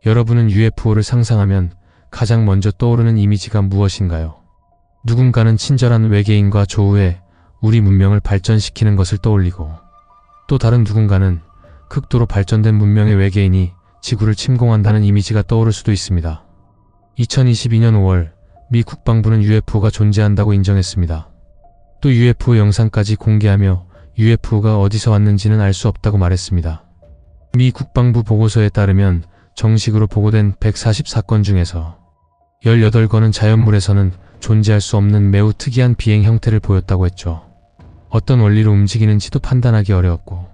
여러분은 UFO를 상상하면 가장 먼저 떠오르는 이미지가 무엇인가요? 누군가는 친절한 외계인과 조우해 우리 문명을 발전시키는 것을 떠올리고, 또 다른 누군가는 극도로 발전된 문명의 외계인이 지구를 침공한다는 이미지가 떠오를 수도 있습니다. 2022년 5월 미 국방부는 UFO가 존재한다고 인정했습니다. 또 UFO 영상까지 공개하며 UFO가 어디서 왔는지는 알 수 없다고 말했습니다. 미 국방부 보고서에 따르면 정식으로 보고된 144건 중에서 18건은 자연물에서는 존재할 수 없는 매우 특이한 비행 형태를 보였다고 했죠. 어떤 원리로 움직이는지도 판단하기 어려웠고,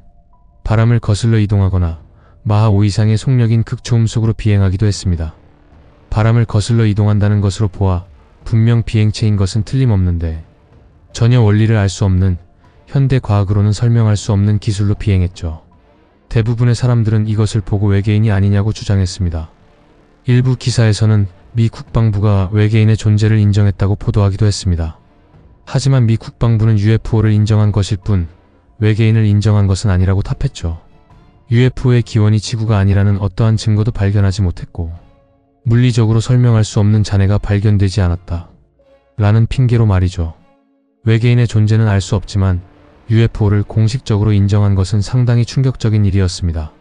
바람을 거슬러 이동하거나 마하 5 이상의 속력인 극초음속으로 비행하기도 했습니다. 바람을 거슬러 이동한다는 것으로 보아 분명 비행체인 것은 틀림없는데, 전혀 원리를 알 수 없는, 현대 과학으로는 설명할 수 없는 기술로 비행했죠. 대부분의 사람들은 이것을 보고 외계인이 아니냐고 주장했습니다. 일부 기사에서는 미 국방부가 외계인의 존재를 인정했다고 보도하기도 했습니다. 하지만 미 국방부는 UFO를 인정한 것일 뿐 외계인을 인정한 것은 아니라고 답했죠. UFO의 기원이 지구가 아니라는 어떠한 증거도 발견하지 못했고, 물리적으로 설명할 수 없는 잔해가 발견되지 않았다 라는 핑계로 말이죠. 외계인의 존재는 알 수 없지만 UFO를 공식적으로 인정한 것은 상당히 충격적인 일이었습니다.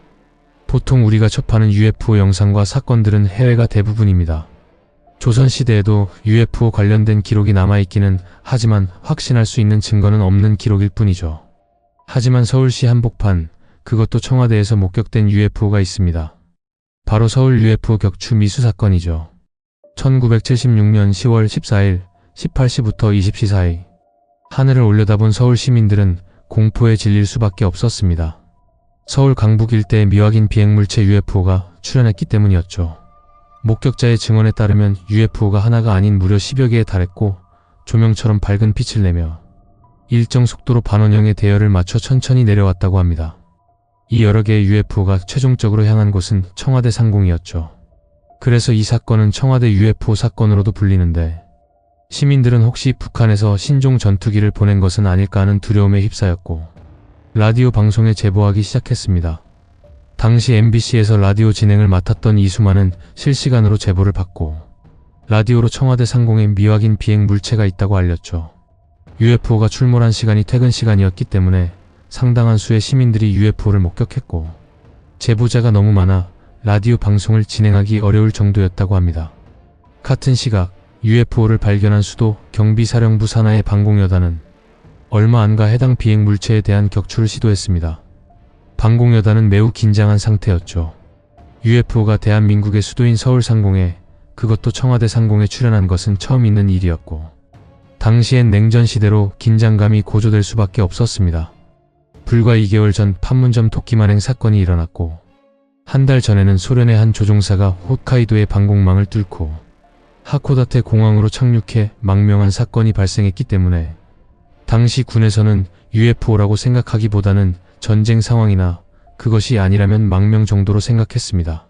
보통 우리가 접하는 UFO 영상과 사건들은 해외가 대부분입니다. 조선시대에도 UFO 관련된 기록이 남아있기는 하지만 확신할 수 있는 증거는 없는 기록일 뿐이죠. 하지만 서울시 한복판, 그것도 청와대에서 목격된 UFO가 있습니다. 바로 서울 UFO 격추 미수 사건이죠. 1976년 10월 14일 18시부터 20시 사이 하늘을 올려다본 서울 시민들은 공포에 질릴 수밖에 없었습니다. 서울 강북 일대의 미확인 비행물체 UFO가 출현했기 때문이었죠. 목격자의 증언에 따르면 UFO가 하나가 아닌 무려 10여 개에 달했고, 조명처럼 밝은 빛을 내며 일정 속도로 반원형의 대열을 맞춰 천천히 내려왔다고 합니다. 이 여러 개의 UFO가 최종적으로 향한 곳은 청와대 상공이었죠. 그래서 이 사건은 청와대 UFO 사건으로도 불리는데, 시민들은 혹시 북한에서 신종 전투기를 보낸 것은 아닐까 하는 두려움에 휩싸였고, 라디오 방송에 제보하기 시작했습니다. 당시 MBC에서 라디오 진행을 맡았던 이수만은 실시간으로 제보를 받고, 라디오로 청와대 상공에 미확인 비행 물체가 있다고 알렸죠. UFO가 출몰한 시간이 퇴근 시간이었기 때문에 상당한 수의 시민들이 UFO를 목격했고, 제보자가 너무 많아 라디오 방송을 진행하기 어려울 정도였다고 합니다. 같은 시각 UFO를 발견한 수도 경비사령부 산하의 방공여단은 얼마 안가 해당 비행 물체에 대한 격추를 시도했습니다. 방공여단은 매우 긴장한 상태였죠. UFO가 대한민국의 수도인 서울 상공에, 그것도 청와대 상공에 출현한 것은 처음 있는 일이었고, 당시엔 냉전 시대로 긴장감이 고조될 수밖에 없었습니다. 불과 2개월 전 판문점 토끼만행 사건이 일어났고, 한 달 전에는 소련의 한 조종사가 홋카이도의 방공망을 뚫고 하코다테 공항으로 착륙해 망명한 사건이 발생했기 때문에 당시 군에서는 UFO라고 생각하기보다는 전쟁 상황이나 그것이 아니라면 망명 정도로 생각했습니다.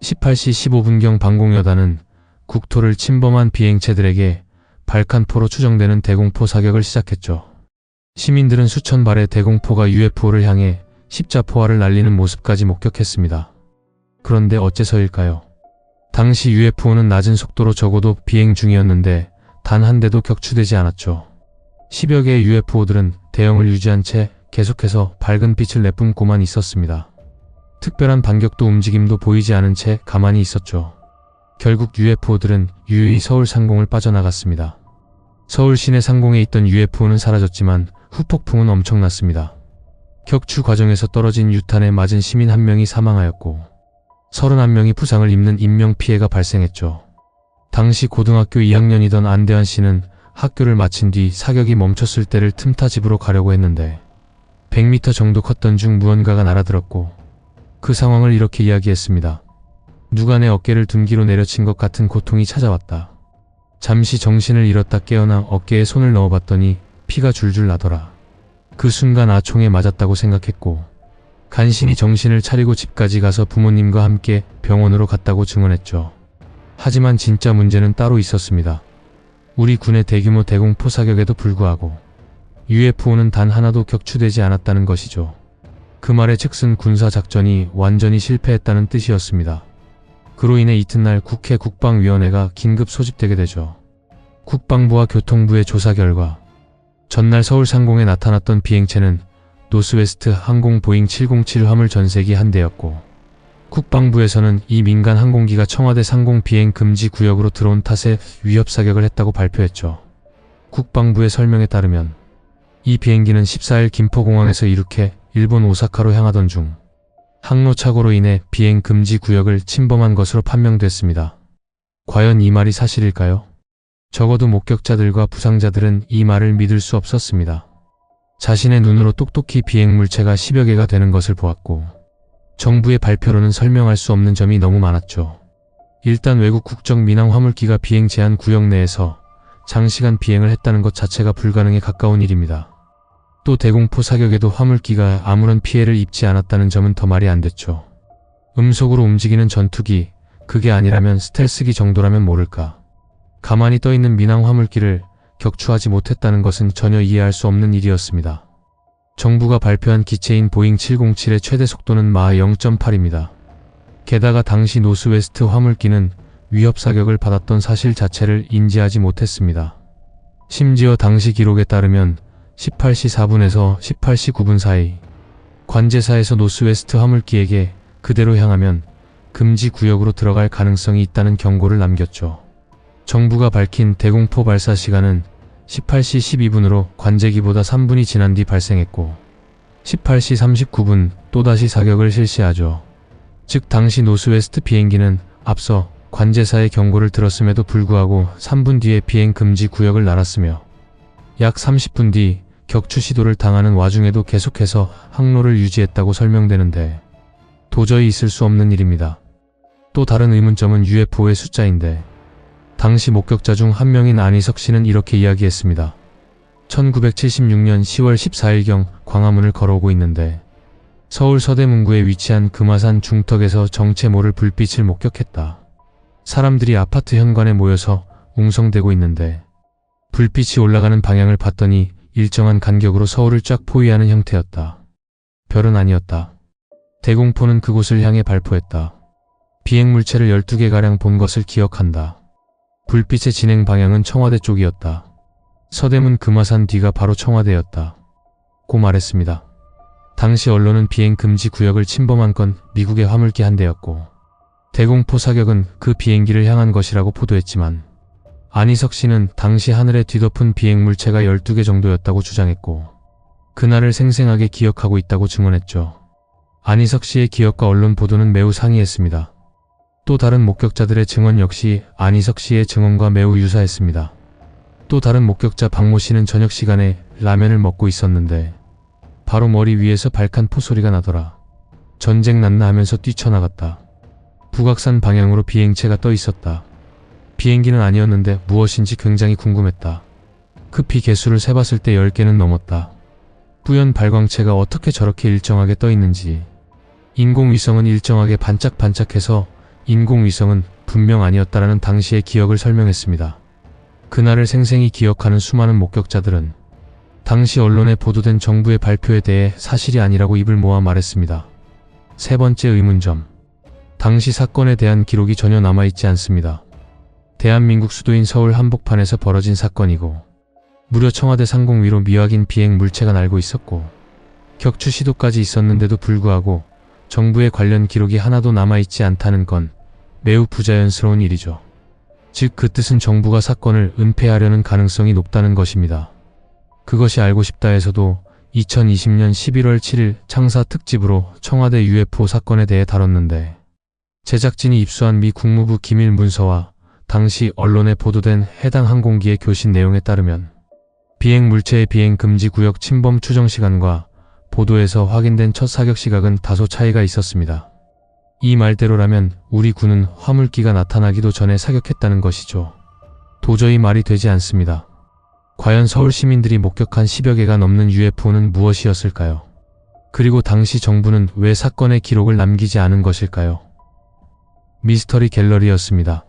18시 15분경 방공여단은 국토를 침범한 비행체들에게 발칸포로 추정되는 대공포 사격을 시작했죠. 시민들은 수천 발의 대공포가 UFO를 향해 십자포화를 날리는 모습까지 목격했습니다. 그런데 어째서일까요? 당시 UFO는 낮은 속도로 적어도 비행 중이었는데 단 한 대도 격추되지 않았죠. 10여 개의 UFO들은 대형을 유지한 채 계속해서 밝은 빛을 내뿜고만 있었습니다. 특별한 반격도 움직임도 보이지 않은 채 가만히 있었죠. 결국 UFO들은 유유히 서울 상공을 빠져나갔습니다. 서울 시내 상공에 있던 UFO는 사라졌지만 후폭풍은 엄청났습니다. 격추 과정에서 떨어진 유탄에 맞은 시민 1명이 사망하였고 31명이 부상을 입는 인명피해가 발생했죠. 당시 고등학교 2학년이던 안대환 씨는 학교를 마친 뒤 사격이 멈췄을 때를 틈타 집으로 가려고 했는데 100m 정도 컸던 중 무언가가 날아들었고, 그 상황을 이렇게 이야기했습니다. 누가 내 어깨를 둔기로 내려친 것 같은 고통이 찾아왔다. 잠시 정신을 잃었다 깨어나 어깨에 손을 넣어봤더니 피가 줄줄 나더라. 그 순간 총에 맞았다고 생각했고 간신히 정신을 차리고 집까지 가서 부모님과 함께 병원으로 갔다고 증언했죠. 하지만 진짜 문제는 따로 있었습니다. 우리 군의 대규모 대공포 사격에도 불구하고 UFO는 단 하나도 격추되지 않았다는 것이죠. 그 말의 즉슨 군사작전이 완전히 실패했다는 뜻이었습니다. 그로 인해 이튿날 국회 국방위원회가 긴급 소집되게 되죠. 국방부와 교통부의 조사 결과 전날 서울 상공에 나타났던 비행체는 노스웨스트 항공 보잉 707 화물 전세기 한 대였고, 국방부에서는 이 민간 항공기가 청와대 상공 비행 금지 구역으로 들어온 탓에 위협 사격을 했다고 발표했죠. 국방부의 설명에 따르면 이 비행기는 14일 김포공항에서 이륙해 일본 오사카로 향하던 중 항로 착오로 인해 비행 금지 구역을 침범한 것으로 판명됐습니다. 과연 이 말이 사실일까요? 적어도 목격자들과 부상자들은 이 말을 믿을 수 없었습니다. 자신의 눈으로 똑똑히 비행 물체가 10여 개가 되는 것을 보았고, 정부의 발표로는 설명할 수 없는 점이 너무 많았죠. 일단 외국 국적 민항 화물기가 비행 제한 구역 내에서 장시간 비행을 했다는 것 자체가 불가능에 가까운 일입니다. 또 대공포 사격에도 화물기가 아무런 피해를 입지 않았다는 점은 더 말이 안 됐죠. 음속으로 움직이는 전투기, 그게 아니라면 스텔스기 정도라면 모를까. 가만히 떠있는 민항 화물기를 격추하지 못했다는 것은 전혀 이해할 수 없는 일이었습니다. 정부가 발표한 기체인 보잉 707의 최대 속도는 마하 0.8입니다. 게다가 당시 노스웨스트 화물기는 위협 사격을 받았던 사실 자체를 인지하지 못했습니다. 심지어 당시 기록에 따르면 18시 4분에서 18시 9분 사이 관제사에서 노스웨스트 화물기에게 그대로 향하면 금지 구역으로 들어갈 가능성이 있다는 경고를 남겼죠. 정부가 밝힌 대공포 발사 시간은 18시 12분으로 관제기보다 3분이 지난 뒤 발생했고, 18시 39분 또다시 사격을 실시하죠. 즉 당시 노스웨스트 비행기는 앞서 관제사의 경고를 들었음에도 불구하고 3분 뒤에 비행 금지 구역을 날았으며, 약 30분 뒤 격추 시도를 당하는 와중에도 계속해서 항로를 유지했다고 설명되는데 도저히 있을 수 없는 일입니다. 또 다른 의문점은 UFO의 숫자인데, 당시 목격자 중 한 명인 안희석 씨는 이렇게 이야기했습니다. 1976년 10월 14일경 광화문을 걸어오고 있는데 서울 서대문구에 위치한 금화산 중턱에서 정체 모를 불빛을 목격했다. 사람들이 아파트 현관에 모여서 웅성대고 있는데 불빛이 올라가는 방향을 봤더니 일정한 간격으로 서울을 쫙 포위하는 형태였다. 별은 아니었다. 대공포는 그곳을 향해 발포했다. 비행물체를 12개가량 본 것을 기억한다. 불빛의 진행 방향은 청와대 쪽이었다. 서대문 금화산 뒤가 바로 청와대였다. 고 말했습니다. 당시 언론은 비행 금지 구역을 침범한 건 미국의 화물기 한 대였고, 대공포 사격은 그 비행기를 향한 것이라고 보도했지만, 안희석 씨는 당시 하늘에 뒤덮은 비행물체가 12개 정도였다고 주장했고, 그날을 생생하게 기억하고 있다고 증언했죠. 안희석 씨의 기억과 언론 보도는 매우 상이했습니다. 또 다른 목격자들의 증언 역시 안희석 씨의 증언과 매우 유사했습니다. 또 다른 목격자 박모 씨는 저녁 시간에 라면을 먹고 있었는데 바로 머리 위에서 발칸 포소리가 나더라. 전쟁 났나 하면서 뛰쳐나갔다. 북악산 방향으로 비행체가 떠 있었다. 비행기는 아니었는데 무엇인지 굉장히 궁금했다. 급히 개수를 세봤을 때 10개는 넘었다. 뿌연 발광체가 어떻게 저렇게 일정하게 떠 있는지. 인공위성은 일정하게 반짝반짝해서 인공위성은 분명 아니었다라는 당시의 기억을 설명했습니다. 그날을 생생히 기억하는 수많은 목격자들은 당시 언론에 보도된 정부의 발표에 대해 사실이 아니라고 입을 모아 말했습니다. 세 번째 의문점. 당시 사건에 대한 기록이 전혀 남아있지 않습니다. 대한민국 수도인 서울 한복판에서 벌어진 사건이고, 무려 청와대 상공 위로 미확인 비행 물체가 날고 있었고, 격추 시도까지 있었는데도 불구하고 정부의 관련 기록이 하나도 남아있지 않다는 건 매우 부자연스러운 일이죠. 즉 그 뜻은 정부가 사건을 은폐하려는 가능성이 높다는 것입니다. 그것이 알고 싶다에서도 2020년 11월 7일 창사 특집으로 청와대 UFO 사건에 대해 다뤘는데, 제작진이 입수한 미 국무부 기밀 문서와 당시 언론에 보도된 해당 항공기의 교신 내용에 따르면 비행 물체의 비행 금지 구역 침범 추정 시간과 보도에서 확인된 첫 사격 시각은 다소 차이가 있었습니다. 이 말대로라면 우리 군은 화물기가 나타나기도 전에 사격했다는 것이죠. 도저히 말이 되지 않습니다. 과연 서울 시민들이 목격한 10여 개가 넘는 UFO는 무엇이었을까요? 그리고 당시 정부는 왜 사건의 기록을 남기지 않은 것일까요? 미스터리 갤러리였습니다.